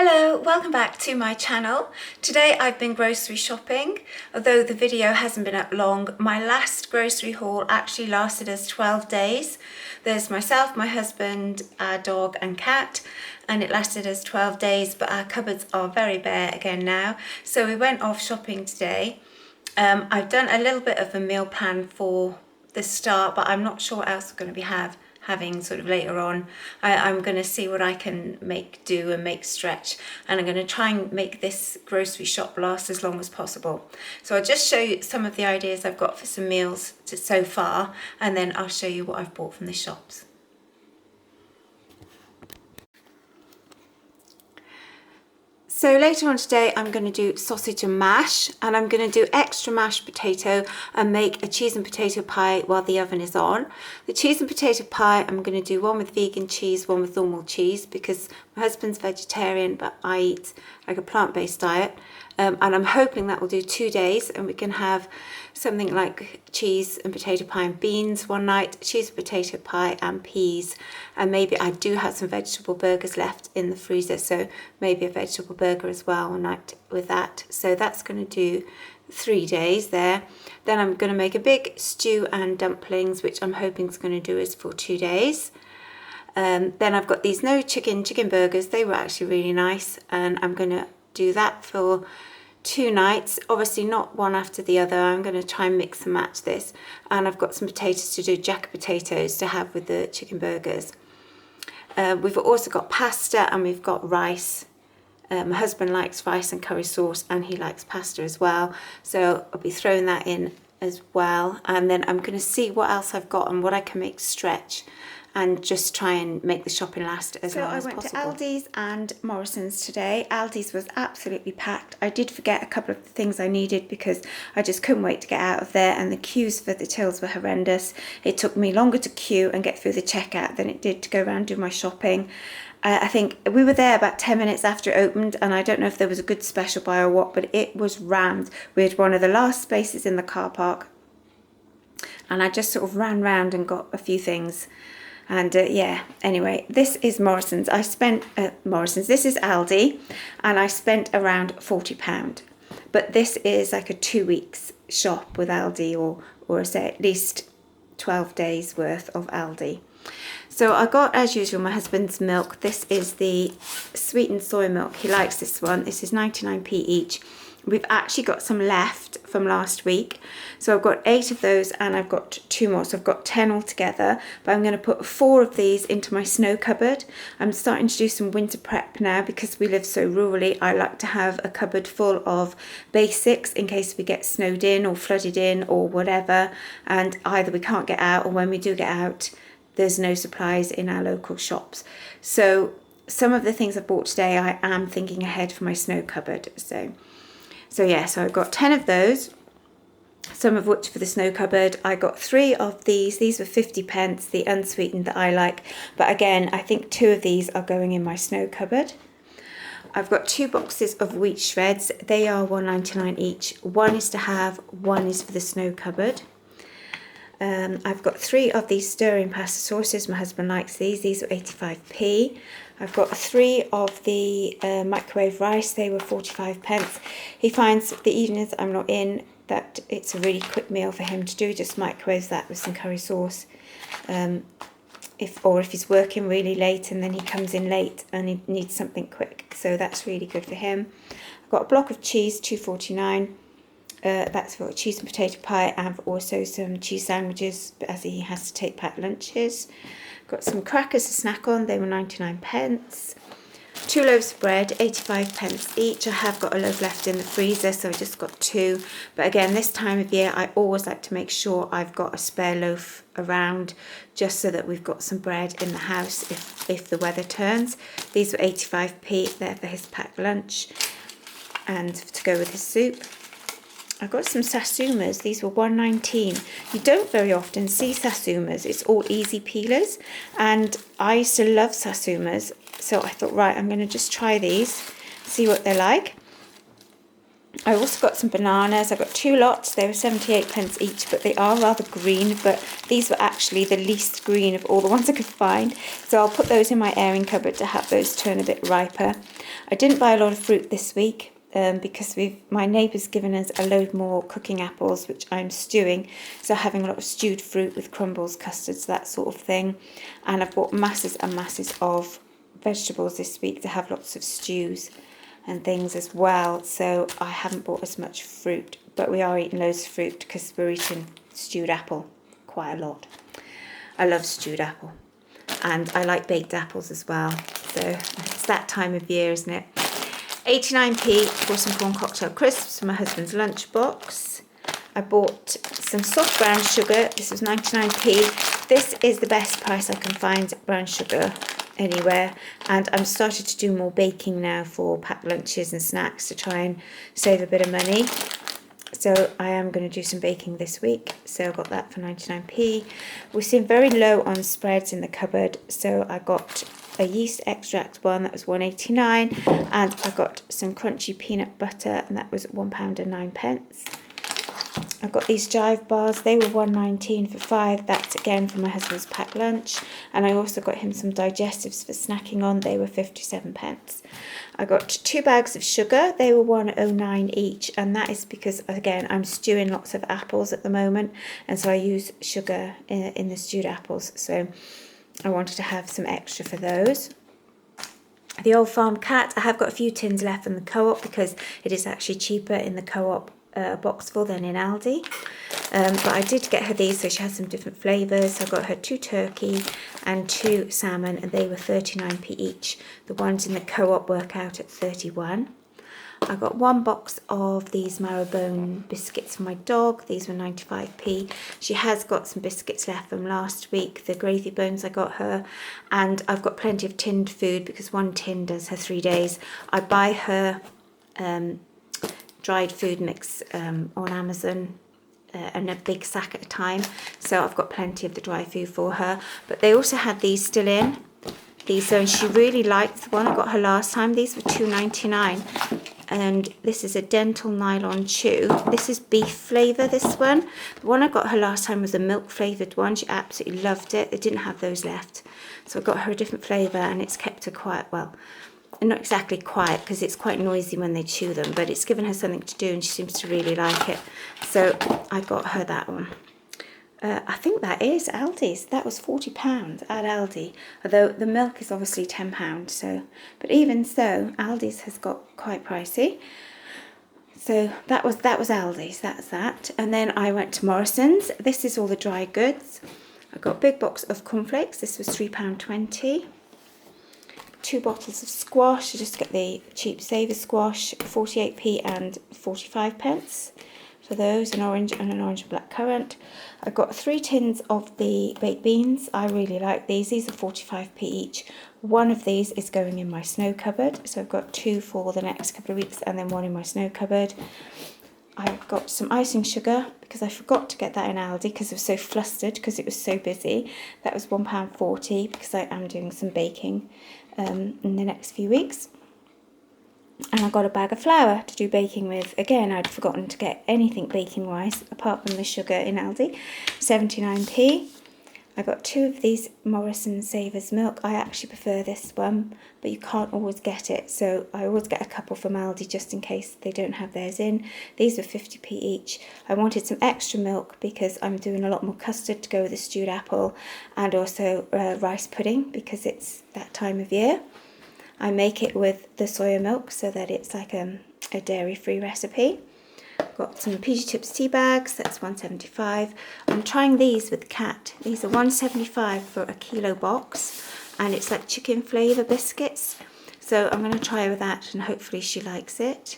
Hello, welcome back to my channel. Today I've been grocery shopping. Although the video hasn't been up long, my last grocery haul actually lasted us 12 days. There's myself, my husband, our dog and cat, and it lasted us 12 days, but our cupboards are very bare again now. So we went off shopping today. I've done a little bit of a meal plan for the start, but I'm not sure what else we're going to be having sort of later on. I'm going to see what I can make do and make stretch, and I'm going to try and make this grocery shop last as long as possible. So I'll just show you some of the ideas I've got for some meals so far, and then I'll show you what I've bought from the shops. So later on today I'm going to do sausage and mash, and I'm going to do extra mashed potato and make a cheese and potato pie while the oven is on. The cheese and potato pie, I'm going to do one with vegan cheese, one with normal cheese, because my husband's vegetarian but I eat like a plant-based diet. And I'm hoping that will do 2 days, and we can have something like cheese and potato pie and beans one night, cheese and potato pie and peas, and maybe I do have some vegetable burgers left in the freezer, so maybe a vegetable burger as well one night with that. So that's going to do 3 days there. Then I'm going to make a big stew and dumplings, which I'm hoping is going to do is for 2 days. Then I've got these no chicken burgers. They were actually really nice, and I'm going to do that for 2 nights, obviously not one after the other. I'm going to try and mix and match this, and I've got some potatoes to do, jack potatoes to have with the chicken burgers. We've also got pasta and we've got rice. My husband likes rice and curry sauce, and he likes pasta as well, so I'll be throwing that in as well. And then I'm going to see what else I've got and what I can make stretch, and just try and make the shopping last as long as possible. So I went to Aldi's and Morrisons today. Aldi's was absolutely packed. I did forget a couple of the things I needed because I just couldn't wait to get out of there, and the queues for the tills were horrendous. It took me longer to queue and get through the checkout than it did to go around and do my shopping. I think we were there about 10 minutes after it opened, and I don't know if there was a good special buy or what, but it was rammed. We had one of the last spaces in the car park, and I just sort of ran round and got a few things. And yeah, anyway, this is Morrisons. I spent, this is Aldi, and I spent around £40. But this is like a 2 weeks shop with Aldi, or say at least 12 days worth of Aldi. So I got, as usual, my husband's milk. This is the sweetened soy milk. He likes this one. This is 99p each. We've actually got some left from last week, so I've got 8 of those, and I've got 2 more, so I've got 10 altogether. But I'm going to put 4 of these into my snow cupboard. I'm starting to do some winter prep now because we live so rurally. I like to have a cupboard full of basics in case we get snowed in or flooded in or whatever, and either we can't get out, or when we do get out there's no supplies in our local shops. So some of the things I bought today, I am thinking ahead for my snow cupboard. So yeah, so I've got 10 of those, some of which for the snow cupboard. I got 3 of these. These were 50p, the unsweetened that I like. But again, I think 2 of these are going in my snow cupboard. I've got 2 boxes of wheat shreds. They are £1.99 each. One is to have, one is for the snow cupboard. I've got 3 of these stirring pasta sauces. My husband likes these. These are 85p. I've got 3 of the microwave rice. They were 45p. He finds the evenings I'm not in that it's a really quick meal for him to do. Just microwaves that with some curry sauce. If he's working really late and then he comes in late and he needs something quick. So that's really good for him. I've got a block of cheese, £2.49. That's for cheese and potato pie, and also some cheese sandwiches as he has to take packed lunches. Got some crackers to snack on. They were 99p. 2 loaves of bread, 85p each. I have got a loaf left in the freezer, so I just got 2. But again, this time of year, I always like to make sure I've got a spare loaf around, just so that we've got some bread in the house if the weather turns. These were 85p. They're for his packed lunch and to go with his soup. I got some sasumas. These were £1.19. You don't very often see sasumas. It's all easy peelers, and I used to love sasumas, so I thought, right, I'm going to just try these, see what they're like. I also got some bananas. I got 2 lots. They were 78p each, but they are rather green. But these were actually the least green of all the ones I could find. So I'll put those in my airing cupboard to have those turn a bit riper. I didn't buy a lot of fruit this week because my neighbour's given us a load more cooking apples, which I'm stewing. So having a lot of stewed fruit with crumbles, custards, that sort of thing. And I've bought masses and masses of vegetables this week to have lots of stews and things as well, so I haven't bought as much fruit, but we are eating loads of fruit because we're eating stewed apple quite a lot. I love stewed apple, and I like baked apples as well, so it's that time of year, isn't it? 89p for some corn cocktail crisps for my husband's lunchbox. I bought some soft brown sugar. This was 99p. This is the best price I can find brown sugar anywhere, and I'm started to do more baking now for packed lunches and snacks to try and save a bit of money. So I am going to do some baking this week, so I got that for 99p. We seem very low on spreads in the cupboard, so I got a yeast extract one that was £1.89, and I got some crunchy peanut butter, and that was £1.09. I got these Jive bars. They were £1.19 for 5. That's again for my husband's packed lunch. And I also got him some digestives for snacking on. They were 57p. I got 2 bags of sugar. They were £1.09 each. And that is because, again, I'm stewing lots of apples at the moment. And so I use sugar in the stewed apples. So I wanted to have some extra for those. The Old Farm Cat. I have got a few tins left in the Co-op because it is actually cheaper in the Co-op boxful than in Aldi, but I did get her these, so she has some different flavours. So I got her 2 turkey and 2 salmon, and they were 39p each. The ones in the Co-op work out at 31. I got 1 box of these marrowbone biscuits for my dog. These were 95p. She has got some biscuits left from last week, the gravy bones I got her, and I've got plenty of tinned food because 1 tin does her 3 days. I buy her dried food mix on Amazon and a big sack at a time, so I've got plenty of the dry food for her. But they also had these still in these, and she really liked the one I got her last time. These were £2.99, and this is a dental nylon chew. This is beef flavour, this one. The one I got her last time was a milk flavoured one. She absolutely loved it. They didn't have those left, so I got her a different flavour, and it's kept her quiet. Well, not exactly quiet because it's quite noisy when they chew them, but it's given her something to do and she seems to really like it. So I got her that one. I think that is Aldi's. That was £40 at Aldi, although the milk is obviously £10. So, but even so, Aldi's has got quite pricey. So that was Aldi's. That's that. And then I went to Morrisons. This is all the dry goods. I got a big box of cornflakes. This was £3.20. 2 bottles of squash. I just get the cheap saver squash, 48p and 45p for those, an orange and black currant. I got 3 tins of the baked beans. I really like these. These are 45p each. 1 of these is going in my snow cupboard, so I've got 2 for the next couple of weeks and then 1 in my snow cupboard. I got some icing sugar because I forgot to get that in Aldi because I was so flustered because it was so busy. That was £1.40 because I am doing some baking in the next few weeks. And I got a bag of flour to do baking with. Again, I'd forgotten to get anything baking wise apart from the sugar in Aldi. 79p. I got 2 of these Morrisons Savers milk. I actually prefer this one, but you can't always get it, so I always get a couple from Aldi just in case they don't have theirs in. These were 50p each. I wanted some extra milk because I'm doing a lot more custard to go with the stewed apple, and also rice pudding because it's that time of year. I make it with the soya milk so that it's like a dairy-free recipe. Got some PG Tips tea bags, that's £1.75. I'm trying these with the cat. These are £1.75 for a kilo box, and it's like chicken flavour biscuits. So I'm going to try with that and hopefully she likes it.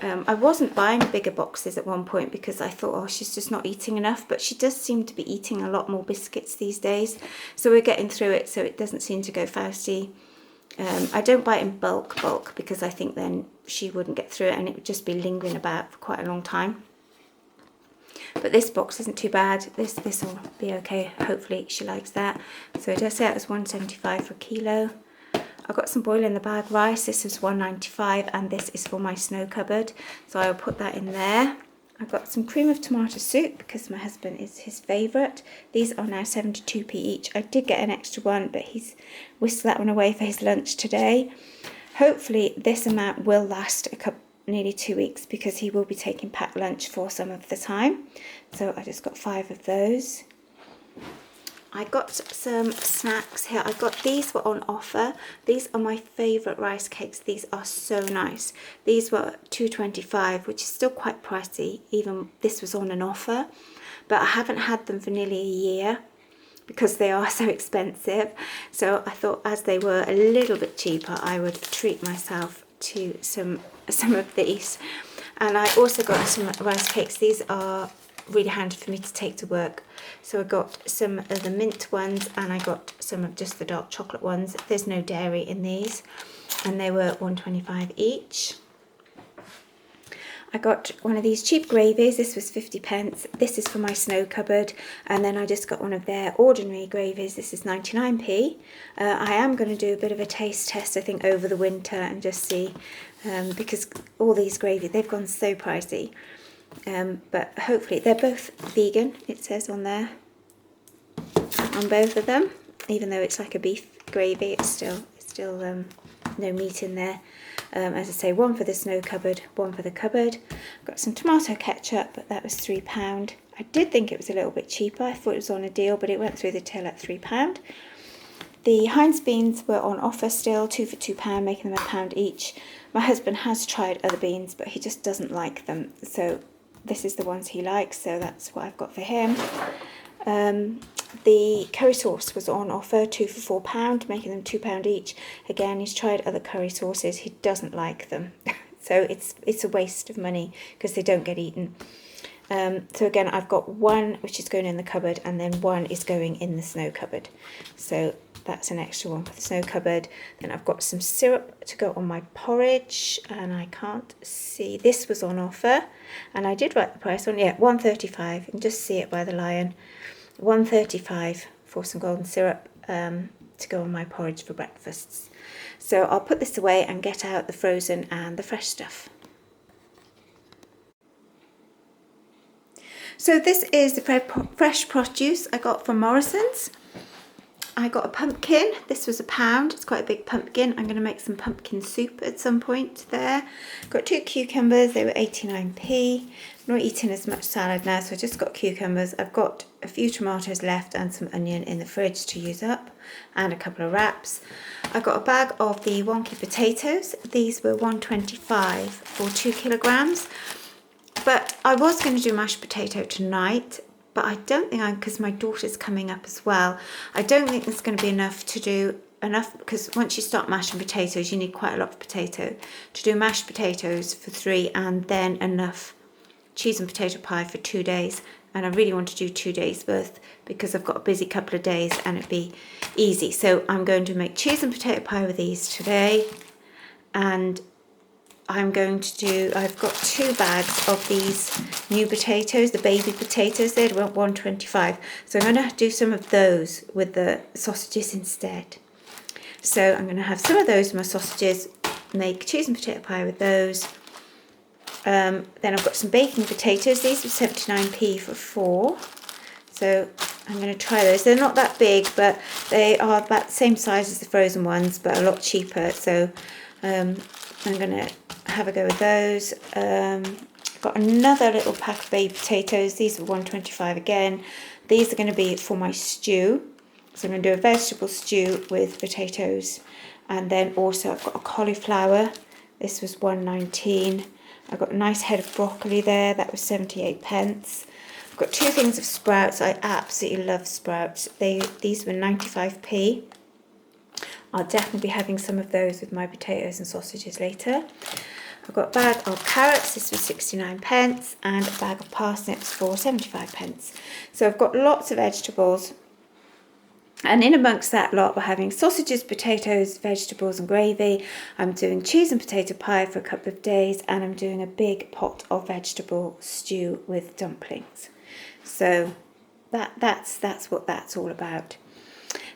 I wasn't buying bigger boxes at one point because I thought, oh, she's just not eating enough, but she does seem to be eating a lot more biscuits these days. So we're getting through it, so it doesn't seem to go fousty. I don't buy it in bulk because I think then she wouldn't get through it and it would just be lingering about for quite a long time. But this box isn't too bad. This will be okay. Hopefully she likes that. So it does say it was £1.75 for a kilo. I've got some boil in the bag rice. This is £1.95 and this is for my snow cupboard. So I'll put that in there. I've got some cream of tomato soup because my husband is his favourite. These are now 72p each. I did get an extra one, but he's whisked that one away for his lunch today. Hopefully this amount will last nearly 2 weeks because he will be taking packed lunch for some of the time. So I just got 5 of those. I got some snacks here. I got these were on offer. These are my favourite rice cakes. These are so nice. These were £2.25, which is still quite pricey. Even this was on an offer, but I haven't had them for nearly a year because they are so expensive. So I thought as they were a little bit cheaper, I would treat myself to some of these. And I also got some rice cakes. These are really handy for me to take to work. So I got some of the mint ones and I got some of just the dark chocolate ones. There's no dairy in these and they were £1.25 each. I got one of these cheap gravies. This was 50p. This is for my snow cupboard. And then I just got one of their ordinary gravies. This is 99p. I am going to do a bit of a taste test, I think, over the winter and just see, because all these gravies, they've gone so pricey. But hopefully they're both vegan, it says on there, on both of them. Even though it's like a beef gravy, it's still no meat in there. As I say, one for the snow cupboard, one for the cupboard. Got some tomato ketchup, but that was £3. I did think it was a little bit cheaper. I thought it was on a deal, but it went through the till at £3. The Heinz beans were on offer still, 2 for £2, making them £1 each. My husband has tried other beans, but he just doesn't like them. So this is the ones he likes, so that's what I've got for him. The curry sauce was on offer, 2 for £4, making them £2 each. Again, he's tried other curry sauces, he doesn't like them. So it's a waste of money because they don't get eaten. So again, I've got one which is going in the cupboard and then one is going in the snow cupboard. So that's an extra one for the snow cupboard. Then I've got some syrup to go on my porridge and I can't see, this was on offer and I did write the price on, yeah, £1.35, and just see it by the lion. £1.35 for some golden syrup to go on my porridge for breakfasts. So I'll put this away and get out the frozen and the fresh stuff. So this is the fresh produce I got from Morrisons. I got a pumpkin. This was £1. It's quite a big pumpkin. I'm going to make some pumpkin soup at some point there. Got 2 cucumbers. They were 89p. I'm not eating as much salad now, so I just got cucumbers. I've got a few tomatoes left and some onion in the fridge to use up, and a couple of wraps. I got a bag of the wonky potatoes. These were £1.25 for 2 kilograms. But I was going to do mashed potato tonight, but I don't think because my daughter's coming up as well, I don't think there's going to be enough because once you start mashing potatoes, you need quite a lot of potato to do mashed potatoes for 3 and then enough cheese and potato pie for 2 days. And I really want to do 2 days worth because I've got a busy couple of days and it'd be easy. So I'm going to make cheese and potato pie with these today. And I've got 2 bags of these new potatoes, the baby potatoes. They're £1.25. So I'm going to do some of those with the sausages instead. So I'm going to have some of those with my sausages, make cheese and potato pie with those. Then I've got some baking potatoes. These were 79p for 4. So I'm going to try those. They're not that big, but they are about the same size as the frozen ones, but a lot cheaper. So I'm going to have a go with those. Got another little pack of baby potatoes. These are £1.25 again. These are going to be for my stew. So I'm going to do a vegetable stew with potatoes. And then also I've got a cauliflower. This was £1.19. I've got a nice head of broccoli there. That was 78p. I've got 2 things of sprouts. I absolutely love sprouts. These were 95p. I'll definitely be having some of those with my potatoes and sausages later. I've got a bag of carrots. This was 69p. And a bag of parsnips for 75p. So I've got lots of vegetables. And in amongst that lot, we're having sausages, potatoes, vegetables and gravy. I'm doing cheese and potato pie for a couple of days, and I'm doing a big pot of vegetable stew with dumplings. So that's what that's all about.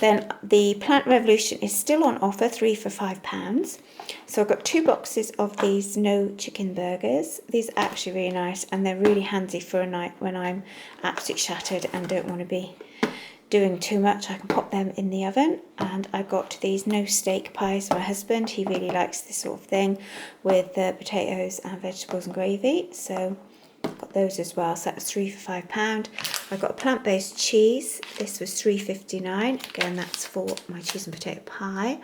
Then the Plant Revolution is still on offer, 3 for £5. So I've got 2 boxes of these no chicken burgers. These are actually really nice, and they're really handy for a night when I'm absolutely shattered and don't want to be doing too much. I can pop them in the oven. And I got these no steak pies for my husband. He really likes this sort of thing with potatoes and vegetables and gravy. So I've got those as well. So that was 3 for £5. I got a plant-based cheese. This was £3.59. Again, that's for my cheese and potato pie.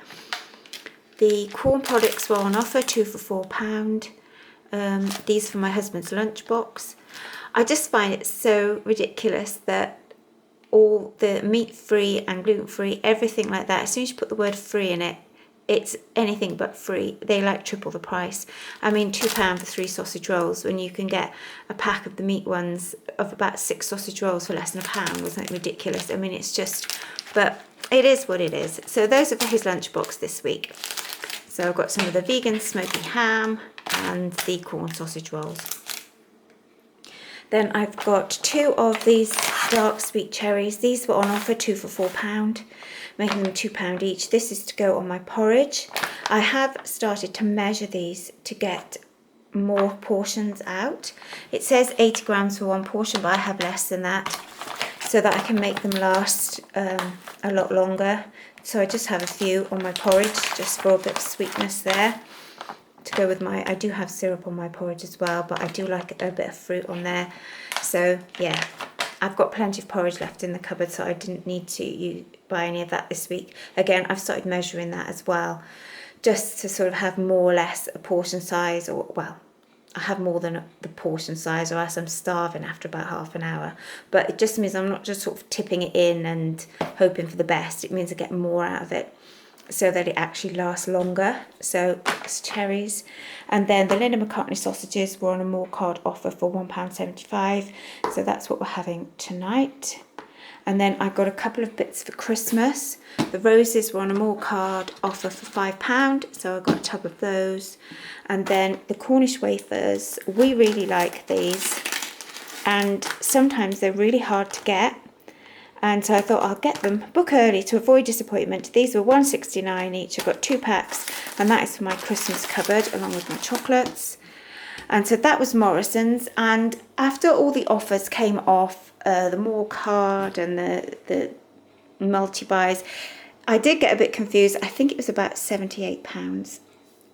The corn products were on offer, 2 for £4. These for my husband's lunchbox. I just find it so ridiculous that all the meat-free and gluten-free, everything like that, as soon as you put the word free in it, it's anything but free. They like triple the price. I mean, £2 for 3 sausage rolls when you can get a pack of the meat ones of about 6 sausage rolls for less than £1. Wasn't it ridiculous? I mean, it's just, but it is what it is. So those are for his lunchbox this week. So I've got some of the vegan smoky ham and the corn sausage rolls. Then I've got 2 of these dark sweet cherries. These were on offer, 2 for £4, making them £2 each. This is to go on my porridge. I have started to measure these to get more portions out. It says 80 grams for 1 portion, but I have less than that so that I can make them last a lot longer. So I just have a few on my porridge just for a bit of sweetness there to go with my, I do have syrup on my porridge as well, but I do like a bit of fruit on there. So yeah, I've got plenty of porridge left in the cupboard, so I didn't need to buy any of that this week. Again, I've started measuring that as well, just to sort of have more or less a portion size, or well, I have more than the portion size, or else I'm starving after about half an hour. But it just means I'm not just sort of tipping it in and hoping for the best. It means I get more out of it so that it actually lasts longer. So that's cherries. And then the Linda McCartney sausages were on a more card offer for £1.75. So that's what we're having tonight. And then I got a couple of bits for Christmas. The roses were on a more card offer for £5, so I got a tub of those. And then the Cornish wafers, we really like these, and sometimes they're really hard to get. And so I thought I'll get them, book early to avoid disappointment. These were £1.69 each. I got 2 packs, and that is for my Christmas cupboard along with my chocolates. And so that was Morrisons. And after all the offers came off, the more card and the multi-buys, I did get a bit confused. I think it was about £78.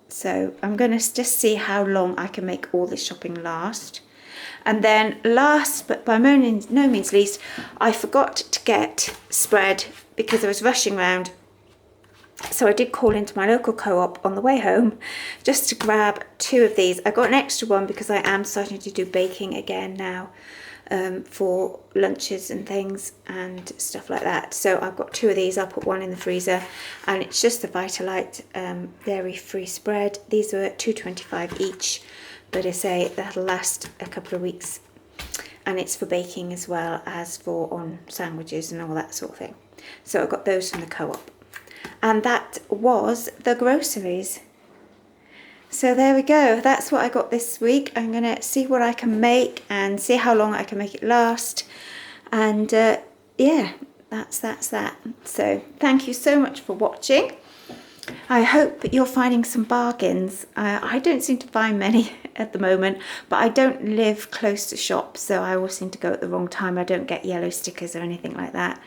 So I'm going to just see how long I can make all this shopping last. And then last, but by no means least, I forgot to get spread because I was rushing around. So I did call into my local co-op on the way home just to grab 2 of these. I got an extra one because I am starting to do baking again now for lunches and things and stuff like that. So I've got 2 of these. I'll put one in the freezer, and it's just the Vitalite dairy-free spread. These were £2.25 each, but I say that'll last a couple of weeks, and it's for baking as well as for on sandwiches and all that sort of thing. So I got those from the co-op. And that was the groceries. So there we go. That's what I got this week. I'm going to see what I can make and see how long I can make it last. And yeah, that's that. So thank you so much for watching. I hope you're finding some bargains. I don't seem to find many at the moment, but I don't live close to shops, so I always seem to go at the wrong time. I don't get yellow stickers or anything like that.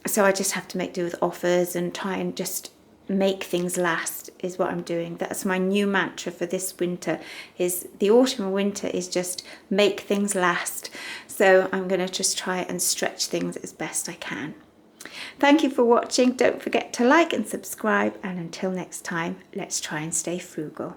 So I just have to make do with offers and try and just make things last is what I'm doing. That's my new mantra for this winter, is the autumn and winter is just make things last. So I'm going to just try and stretch things as best I can. Thank you for watching. Don't forget to like and subscribe, and until next time, let's try and stay frugal.